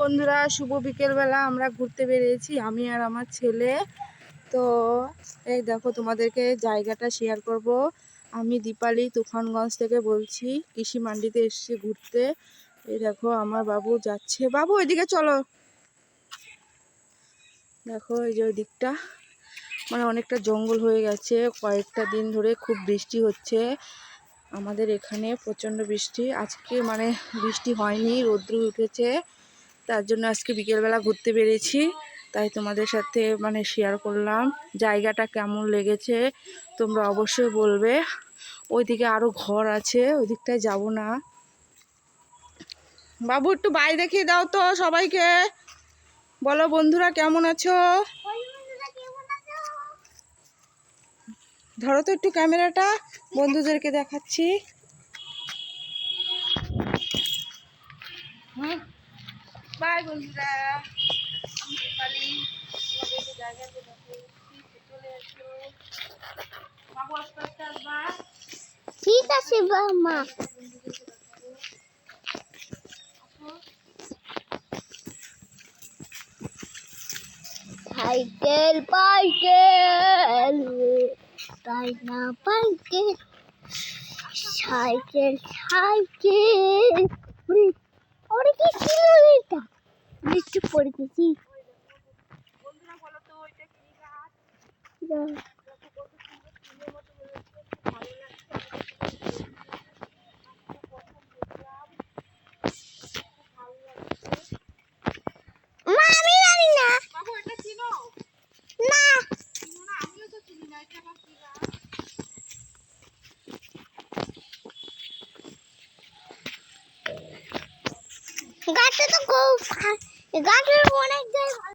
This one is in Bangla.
বন্ধুরা, শুভ বিকেলবেলা আমরা ঘুরতে বেরিয়েছি আমি আর আমার ছেলে। তো এই দেখো, তোমাদেরকে জায়গাটা শেয়ার করব। আমি দীপালি তুফানগঞ্জ থেকে বলছি, কৃষি মান্ডিতে এসেছি ঘুরতে। এই দেখো আমার বাবু যাচ্ছে। বাবু ওইদিকে চলো। দেখো এই যে ওই দিকটা মানে অনেকটা জঙ্গল হয়ে গেছে, কয়েকটা দিন ধরে খুব বৃষ্টি হচ্ছে আমাদের এখানে, প্রচণ্ড বৃষ্টি। আজকে মানে বৃষ্টি হয়নি, রৌদ্র উঠেছে, তার জন্য আজকে বিকেলবেলা ঘুরতে বেরিয়েছি। তাই তোমাদের সাথে মানে শেয়ার করলাম জায়গাটা কেমন লেগেছে, তোমরা অবশ্যই বলবে। ওইদিকে আরও ঘর আছে, ওই দিকটায় যাবো না। বাবু একটু বাই দেখিয়ে দাও তো সবাইকে, বলো বন্ধুরা কেমন আছো। ধরো তো একটু ক্যামেরাটা, বন্ধুদেরকে দেখাচ্ছি। বাই বন্ধুরা, আমি দীপালি, তোমাদেরকে জায়গায় চলে এসো। বাবু আস্তে আস্তে আসবা। ঠিক আছে মা। সাইকেল পাইকেল তাই না পাইকেল, সাইকেল সাইকেল। ওরে কি ছিল এটা? বৃষ্টি পড়ে গেছি। বন্ধুরা বলো তো এটা কি গাছ? মা আমি জানি না। বাবু এটা চিনো? না চিনো না? আমিও তো চিনি না, এটা আবার কি গাছ? গাছটা তো খুব গাছের অনেক জায়গা।